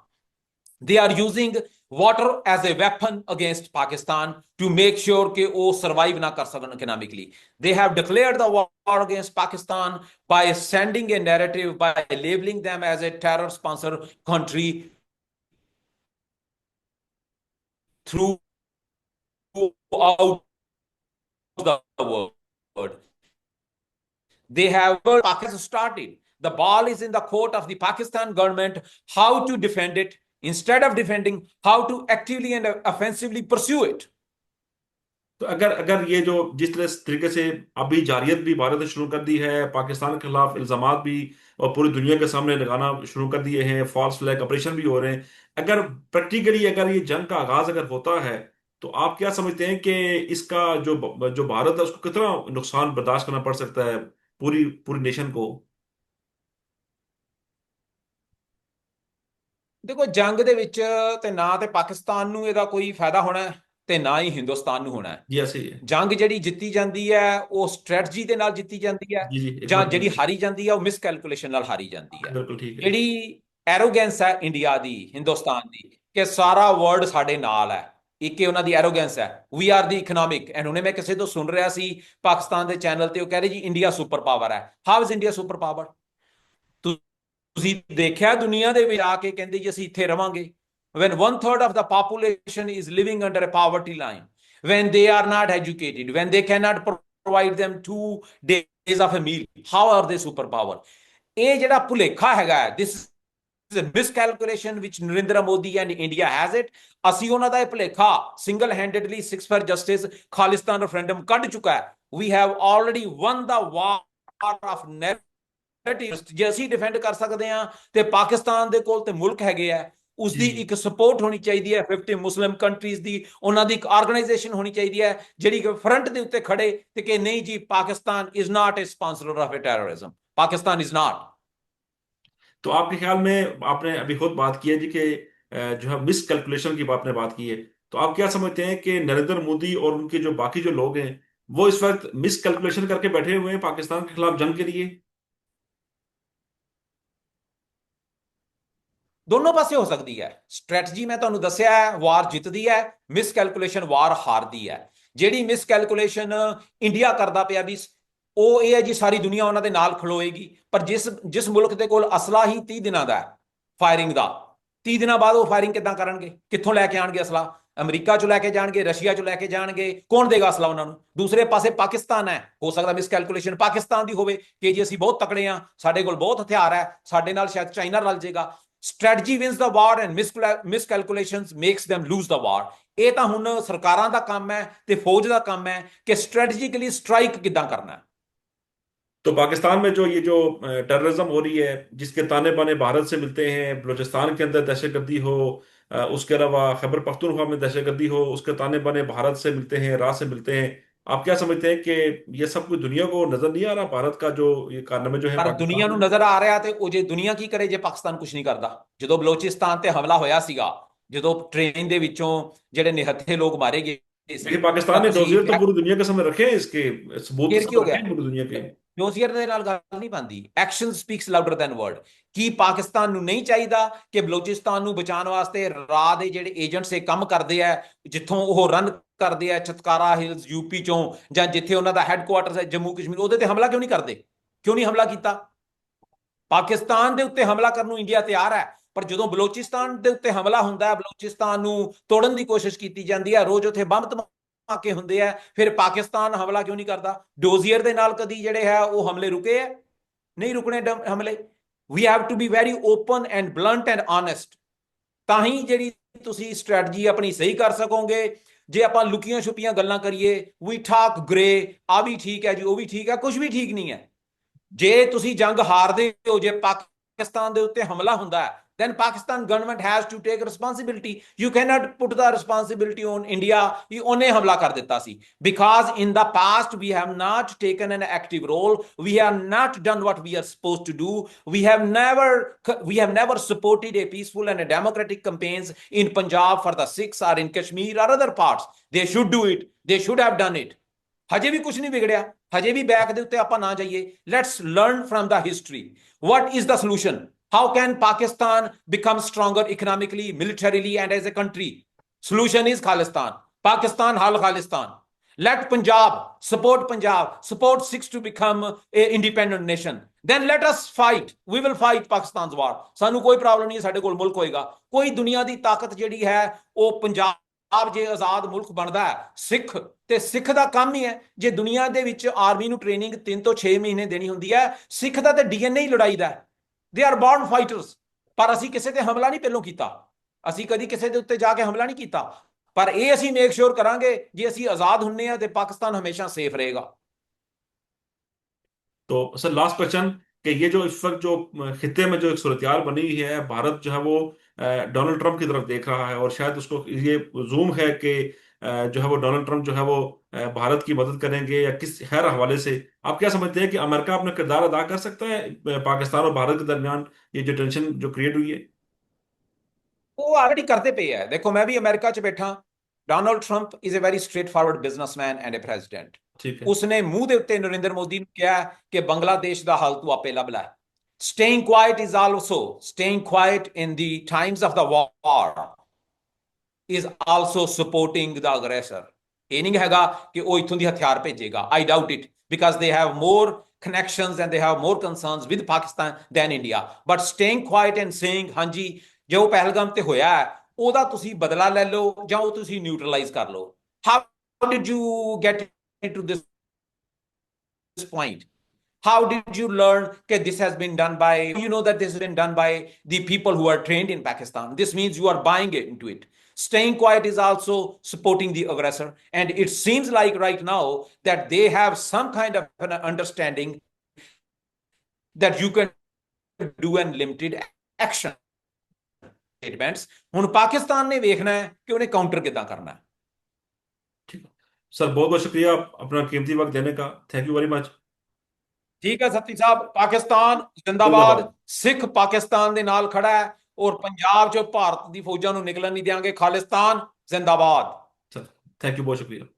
They are using water as a weapon against Pakistan to make sure कि वो survive ना कर सकन economically. They have declared the war against Pakistan by sending a narrative, by labeling them as a terror sponsor country throughout the world. They have Pakistan started. The ball is in the court of the Pakistan government how to defend it instead of defending, how to actively and offensively pursue it. तो अगर अगर ये जो जिस तरीके से अभी जारियत भी भारत ने शुरू कर दी है, पाकिस्तान के खिलाफ इल्जामात भी और पूरी दुनिया के सामने लगाना शुरू कर दिए हैं, फॉल्स फ्लैग ऑपरेशन भी हो रहे हैं, अगर प्रैक्टिकली अगर ये जंग का आगाज अगर होता है, तो आप क्या समझते हैं कि इसका जो जो भारत है उसको कितना नुकसान बर्दाश्त करना पड़ सकता है, पूरी पूरी नेशन को? ਦੇਖੋ ਜੰਗ ਦੇ ਵਿੱਚ ਤੇ ਨਾ ਤੇ ਪਾਕਿਸਤਾਨ ਨੂੰ ਇਹਦਾ ਕੋਈ ਫਾਇਦਾ ਹੋਣਾ ਹੈ ਤੇ ਨਾ ਹੀ ਹਿੰਦੁਸਤਾਨ ਨੂੰ ਹੋਣਾ ਹੈ। जी ऐसे ही है। ਜੰਗ ਜਿਹੜੀ ਜਿੱਤੀ ਜਾਂਦੀ ਹੈ ਉਹ ਸਟ੍ਰੈਟਜੀ ਦੇ ਨਾਲ ਜਿੱਤੀ ਜਾਂਦੀ ਹੈ, जी जी, ਜਾਂ एकदम ਜਿਹੜੀ ठीक। ਹਾਰੀ ਜਾਂਦੀ ਹੈ ਉਹ ਮਿਸਕੈਲਕੂਲੇਸ਼ਨ ਨਾਲ ਹਾਰੀ ਜਾਂਦੀ ਹੈ। बिल्कुल ठीक है। ਜਿਹੜੀ ਐਰੋਗੈਂਸ ਹੈ ਇੰਡੀਆ ਦੀ, ਹਿੰਦੁਸਤਾਨ ਦੀ, ਕਿ ਸਾਰਾ ਵਰਲਡ ਸਾਡੇ ਨਾਲ ਹੈ, ਇੱਕ ਹੀ ਉਹਨਾਂ ਦੀ ਐਰੋਗੈਂਸ ਹੈ, ਵੀ ਆਰ ਦੀ ਇਕਨੋਮਿਕ। ਐਂਡ ਹੁਣੇ ਮੈਂ ਕਿਸੇ ਤੋਂ ਸੁਣ ਰਿਹਾ ਸੀ ਪਾਕਿਸਤਾਨ ਦੇ ਚੈਨਲ ਤੇ, ਉਹ ਕਹਿ ਰਹੇ ਜੀ ਇੰਡੀਆ ਸੁਪਰ ਪਾਵਰ ਹੈ। How is India super power? ਤੁਸੀਂ ਦੇਖਿਆ ਦੁਨੀਆ ਦੇ ਵਿੱਚ ਆ ਕੇ ਕਹਿੰਦੇ ਜੀ ਅਸੀਂ ਇੱਥੇ ਰਵਾਂਗੇ, when 1/3 of the population is living under a poverty line, when they are not educated, when they cannot provide them 2 days of a meal, how are they superpower? ਇਹ ਜਿਹੜਾ ਭੁਲੇਖਾ ਹੈਗਾ, this is a miscalculation which Narendra Modi and India has it। ਅਸੀਂ ਉਹਨਾਂ ਦਾ ਇਹ ਭੁਲੇਖਾ single handedly 6 for justice, Khalistan referendum ਕੱਢ ਚੁੱਕਾ ਹੈ। we have already won the war of narratives। ਜੇ ਅਸੀਂ ਡਿਫੈਂਡ ਕਰ ਸਕਦੇ ਹਾਂ ਤੇ ਪਾਕਿਸਤਾਨ ਦੇ ਕੋਲ ਤੇ ਮੁਲਕ ਹੈਗੇ ਆ, ਉਸਦੀ ਇੱਕ ਸਪੋਰਟ ਹੋਣੀ ਚਾਹੀਦੀ ਹੈ 50 ਮੁਸਲਿਮ ਕੰਟਰੀਜ਼ ਦੀ, ਉਹਨਾਂ ਦੀ ਇੱਕ ਆਰਗੇਨਾਈਜੇਸ਼ਨ ਹੋਣੀ ਚਾਹੀਦੀ ਹੈ ਜਿਹੜੀ ਕਿ ਫਰੰਟ ਦੇ ਉੱਤੇ ਖੜੇ ਤੇ ਕਿ ਨਹੀਂ ਜੀ Pakistan is not a sponsor of a terrorism, Pakistan is not. तो आपके ख्याल में, आपने अभी खुद बात की है जी कि जो है मिस कैलकुलेशन की आपने बात की है, तो आप क्या समझते हैं कि नरेंद्र मोदी और उनके जो बाकी जो लोग हैं वो इस वक्त मिस कैलकुलेशन करके बैठे हुए हैं पाकिस्तान के खिलाफ जंग के लिए? ਦੋਨੋਂ ਪਾਸੇ ਹੋ ਸਕਦੀ ਹੈ ਸਟ੍ਰੈਟਜੀ। ਮੈਂ ਤੁਹਾਨੂੰ ਦੱਸਿਆ ਹੈ ਵਾਰ ਜਿੱਤਦੀ ਹੈ, ਮਿਸਕੈਲਕੂਲੇਸ਼ਨ ਵਾਰ ਹਾਰਦੀ ਹੈ। ਜਿਹੜੀ ਮਿਸਕੈਲਕੂਲੇਸ਼ਨ ਇੰਡੀਆ ਕਰਦਾ ਪਿਆ ਵੀ ਉਹ ਇਹ ਹੈ ਜੀ ਸਾਰੀ ਦੁਨੀਆ ਉਹਨਾਂ ਦੇ ਨਾਲ ਖਲੋਏਗੀ, ਪਰ ਜਿਸ ਮੁਲਕ ਦੇ ਕੋਲ ਅਸਲਾ ਹੀ 30 ਦਿਨਾਂ ਦਾ ਹੈ ਫਾਇਰਿੰਗ ਦਾ, 30 ਦਿਨਾਂ ਬਾਅਦ ਉਹ ਫਾਇਰਿੰਗ ਕਿੱਦਾਂ ਕਰਨਗੇ? ਕਿੱਥੋਂ ਲੈ ਕੇ ਆਣਗੇ ਅਸਲਾ? ਅਮਰੀਕਾ ਚੋਂ ਲੈ ਕੇ ਜਾਣਗੇ, ਰਸ਼ੀਆ ਚੋਂ ਲੈ ਕੇ ਜਾਣਗੇ, ਕੌਣ ਦੇਗਾ ਅਸਲਾ ਉਹਨਾਂ ਨੂੰ? ਦੂਸਰੇ ਪਾਸੇ ਪਾਕਿਸਤਾਨ ਹੈ, ਹੋ ਸਕਦਾ ਮਿਸਕੈਲਕੂਲੇਸ਼ਨ ਪਾਕਿਸਤਾਨ ਦੀ ਹੋਵੇ ਕਿ ਜੀ ਅਸੀਂ ਬਹੁਤ ਤਕੜੇ ਹਾਂ, ਸਾਡੇ ਕੋਲ ਬਹੁਤ ਹਥਿਆਰ ਹੈ, ਸਾਡੇ ਨਾਲ ਸ਼ਾਇਦ ਚਾਈਨਾ ਰਲ ਜਾਏਗਾ। strategy wins the war and miscalculations makes them lose the war। ਇਹ ਤਾਂ ਹੁਣ ਸਰਕਾਰਾਂ ਦਾ ਕੰਮ ਹੈ ਤੇ ਫੌਜ ਦਾ ਕੰਮ ਹੈ ਕਿ ਸਟ੍ਰੈਟਜੀਕਲੀ ਸਟ੍ਰਾਈਕ ਕਿੱਦਾਂ ਕਰਨਾ ਹੈ। तो पाकिस्तान में जो ये जो टेररिज्म हो रही है, जिसके ताने बाने भारत से मिलते हैं, बलूचिस्तान के अंदर दहशतगर्दी हो, उसके अलावा खैबर पख्तूनख्वा में दहशतगर्दी हो, उसके ताने बाने भारत से मिलते हैं, रात से मिलते हैं, आप क्या समझते हैं कि ये सब कुछ दुनिया को नजर नहीं आ रहा भारत का जो ये कारनामे जो है ਪਰ ਦੁਨੀਆ पाकिस्तान ਨੂੰ में? ਨਜ਼ਰ ਆ ਰਿਹਾ ਤੇ ਉਹ ਜੇ ਦੁਨੀਆ ਕੀ ਕਰੇ ਜੇ ਪਾਕਿਸਤਾਨ ਕੁਝ ਨਹੀਂ ਕਰਦਾ। ਜਦੋਂ ਬਲੋਚਿਸਤਾਨ ਤੇ ਹਮਲਾ ਹੋਇਆ ਸੀਗਾ, ਜਦੋਂ ਟ੍ਰੇਨ ਦੇ ਵਿੱਚੋਂ ਜਿਹੜੇ ਨਿਹੱਥੇ ਲੋਕ ਮਾਰੇ ਗਏ ਸੀ, लेकिन पाकिस्तान ने डोजियर तो पूरी दुनिया के सामने रखे हैं, इसके सबूत ਫਿਰ ਕੀ ਹੋ सब रखे ਗਿਆ? हैं पूरी दुनिया के। ਡੋਜ਼ੀਅਰ ਦੇ ਨਾਲ ਗੱਲ ਨਹੀਂ ਬਣਦੀ। Action speaks louder than word. ਕੀ ਪਾਕਿਸਤਾਨ ਨੂੰ ਨਹੀਂ ਚਾਹੀਦਾ ਕਿ ਬਲੋਚਿਸਤਾਨ ਨੂੰ ਬਚਾਉਣ ਵਾਸਤੇ ਰਾਹ ਦੇ ਜਿਹੜੇ ਏਜੰਟਸ ਇਹ ਕੰਮ ਕਰਦੇ ਆ, ਜਿੱਥੋਂ ਉਹ ਰਨ ਕਰਦੇ ਆ ਚਤਕਾਰਾ ਹਿਲਸ ਯੂਪੀ ਚੋਂ, ਜਾਂ ਜਿੱਥੇ ਉਹਨਾਂ ਦਾ ਹੈੱਡਕੁਆਟਰਸ ਹੈ ਜੰਮੂ ਕਸ਼ਮੀਰ, ਉਹਦੇ ਤੇ ਹਮਲਾ ਕਿਉਂ ਨਹੀਂ ਕਰਦੇ? ਕਿਉਂ ਨਹੀਂ ਹਮਲਾ ਕੀਤਾ? ਪਾਕਿਸਤਾਨ ਦੇ ਉੱਤੇ ਹਮਲਾ ਕਰਨ ਨੂੰ ਇੰਡੀਆ ਤਿਆਰ ਹੈ, ਪਰ ਜਦੋਂ ਬਲੋਚਿਸਤਾਨ ਦੇ ਉੱਤੇ ਹਮਲਾ ਹੁੰਦਾ ਹੈ, ਬਲੋਚਿਸਤਾਨ ਨੂੰ ਤੋੜਨ ਦੀ ਕੋਸ਼ਿਸ਼ ਕੀਤੀ ਜਾਂਦੀ ਹੈ, ਰੋਜ਼ ਉੱਥੇ ਬੰਬ ਧਮਾਕੇ ਹੁੰਦੇ ਆ, ਫਿਰ ਪਾਕਿਸਤਾਨ ਹਮਲਾ ਕਿਉਂ ਨਹੀਂ ਕਰਦਾ? ਡੋਜ਼ੀਅਰ ਦੇ ਨਾਲ ਕਦੀ ਜਿਹੜੇ ਹੈ ਉਹ ਹਮਲੇ ਰੁਕੇ ਹੈ? ਨਹੀਂ ਰੁਕਣੇ ਹਮਲੇ। We have to be very open and blunt and honest, ਤਾਂ ਹੀ ਜਿਹੜੀ ਤੁਸੀਂ ਸਟ੍ਰੈਟਜੀ ਆਪਣੀ ਸਹੀ ਕਰ ਸਕੋਗੇ। ਜੇ ਆਪਾਂ ਲੁਕੀਆਂ ਛੁਪੀਆਂ ਗੱਲਾਂ ਕਰੀਏ, ਵੀ ਟਾਕ ਗ੍ਰੇ, ਆ ਵੀ ਠੀਕ ਹੈ ਜੀ, ਉਹ ਵੀ ਠੀਕ ਹੈ, ਕੁਝ ਵੀ ਠੀਕ ਨਹੀਂ ਹੈ। ਜੇ ਤੁਸੀਂ ਜੰਗ ਹਾਰਦੇ ਹੋ, ਜੇ ਪਾਕਿਸਤਾਨ ਦੇ ਉੱਤੇ ਹਮਲਾ ਹੁੰਦਾ ਹੈ, then Pakistan government has to take responsibility। You cannot put the responsibility on India कि ਉਹਨੇ ਹਮਲਾ ਕਰ ਦਿੱਤਾ ਸੀ, because in the past we have not taken an active role, we have not done what we are supposed to do, we have never supported a peaceful and a democratic campaigns in Punjab for the Sikhs or in Kashmir or other parts। They should do it, they should have done it। ਹਜੇ ਵੀ ਕੁਝ ਨਹੀਂ ਵਿਗੜਿਆ, ਹਜੇ ਵੀ back ਦੇ ਉੱਤੇ ਆਪਾਂ ਨਾ ਜਾਈਏ। Let's learn from the history. what is the solution? How can Pakistan become stronger economically, militarily, and as a country? Solution is Khalistan. Pakistan hal Khalistan। Let Punjab, support Sikhs to become an independent nation। Then let us fight। We will fight Pakistan's war। ਸਾਨੂੰ ਕੋਈ problem ਨਹੀਂ, ਸਾਡੇ ਕੋਲ ਮੁਲਕ ਹੋਏਗਾ। ਕੋਈ ਦੁਨੀਆ ਦੀ ਤਾਕਤ ਜਿਹੜੀ ਹੈ ਉਹ ਪੰਜਾਬ ਜੇ ਆਜ਼ਾਦ ਮੁਲਕ ਬਣਦਾ ਹੈ, ਸਿੱਖ ਦਾ ਕੰਮ ਹੀ ਹੈ। ਜੇ ਦੁਨੀਆ ਦੇ ਵਿੱਚ ਆਰਮੀ ਨੂੰ ਟ੍ਰੇਨਿੰਗ 3 ਤੋਂ 6 ਮਹੀਨੇ ਦੇਣੀ ਹੁੰਦੀ ਹੈ, ਸਿੱਖ ਦਾ ਤੇ DNA ਹੀ ਲੜਾਈ ਦਾ ਹੈ। They are born fighters। ਪਰ ਅਸੀਂ ਕਿਸੇ ਤੇ ਹਮਲਾ ਨਹੀਂ ਪਹਿਲੋਂ ਕੀਤਾ। ਅਸੀਂ ਕਦੀ ਕਿਸੇ ਦੇ ਉੱਤੇ ਜਾ ਕੇ ਹਮਲਾ ਨਹੀਂ ਕੀਤਾ, ਪਰ ਇਹ ਅਸੀਂ ਮੇਕ ਸ਼ੋਰ ਕਰਾਂਗੇ ਜੇ ਅਸੀਂ ਆਜ਼ਾਦ ਹੁੰਨੇ ਆ ਤੇ ਪਾਕਿਸਤਾਨ हमेशा सेफ रहेगा। तो सर लास्ट क्वेश्चन कि ये जो इस वक्त जो खित्ते में जो एक सूरत बनी हुई है, भारत जो है वो डोनाल्ड ट्रंप की तरफ देख रहा है, और शायद उसको ये जूम है कि जो है वो डोनाल्ड ट्रंप जो है वो भारत की मदद करेंगे या किस खैर हवाले से आप क्या समझते हैं कि अमेरिका अपना किरदार अदा कर सकता है पाकिस्तान और भारत के दरमियान ये जो टेंशन जो क्रिएट हुई है? ਉਹ ਆਲਰੇਡੀ ਕਰਦੇ ਪਏ ਹੈ। ਦੇਖੋ ਮੈਂ ਵੀ ਅਮਰੀਕਾ 'ਚ ਬੈਠਾ, Donald Trump is a very straightforward businessman and a president. ठीक है। ਉਸਨੇ ਮੂੰਹ ਦੇ ਉੱਤੇ ਨਰਿੰਦਰ ਮੋਦੀ ਨੂੰ ਕਿਹਾ ਕਿ ਬੰਗਲਾਦੇਸ਼ ਦਾ ਹੱਲ ਤੂੰ ਆਪੇ ਲੱਭ ਲੈ। Staying quiet is also staying quiet in the times of the war is also supporting the aggressor। ਇਹ ਨਹੀਂ ਹੈਗਾ ਕਿ ਉਹ ਇੱਥੋਂ ਦੀ ਹਥਿਆਰ ਭੇਜੇਗਾ। I doubt it because they have more connections and they have more concerns with Pakistan than India। But staying quiet and saying ਹਾਂਜੀ ਜੋ ਪਹਿਲਗਾਮ ਤੇ ਹੋਇਆ ਉਹਦਾ ਤੁਸੀਂ ਬਦਲਾ ਲੈ ਲਓ ਜਾਂ ਉਹ ਤੁਸੀਂ ਨਿਊਟਰਲਾਈਜ਼ ਕਰ ਲਓ। How did you get into this point? How did you learn that this has been done by, you know that this has been done by the people who are trained in Pakistan? This means you are buying into it. Staying quiet is also supporting the aggressor. And it seems like right now that they have some kind of an understanding that you can do an limited action statements। ਹੁਣ ਪਾਕਿਸਤਾਨ ਨੇ ਵੇਖਣਾ ਹੈ ਕਿ ਉਹਨੇ counter ਕਿੱਦਾਂ ਕਰਨਾ ਹੈ। ठीक है सर, बहुत बहुत शुक्रिया अपना कीमती वक्त देने का। Thank you very much. ਠੀਕ ਹੈ ਸਤੀ ਸਾਹਿਬ, ਪਾਕਿਸਤਾਨ ਜ਼ਿੰਦਾਬਾਦ। जिंदाबाद। ਸਿੱਖ ਪਾਕਿਸਤਾਨ ਦੇ ਨਾਲ ਖੜਾ ਹੈ ਔਰ ਪੰਜਾਬ 'ਚੋਂ ਭਾਰਤ ਦੀ ਫੌਜਾਂ ਨੂੰ ਨਿਕਲਣ ਨਹੀਂ ਦਿਆਂਗੇ। ਖਾਲਿਸਤਾਨ ਜ਼ਿੰਦਾਬਾਦ। सर थैंक यू, बहुत शुक्रिया।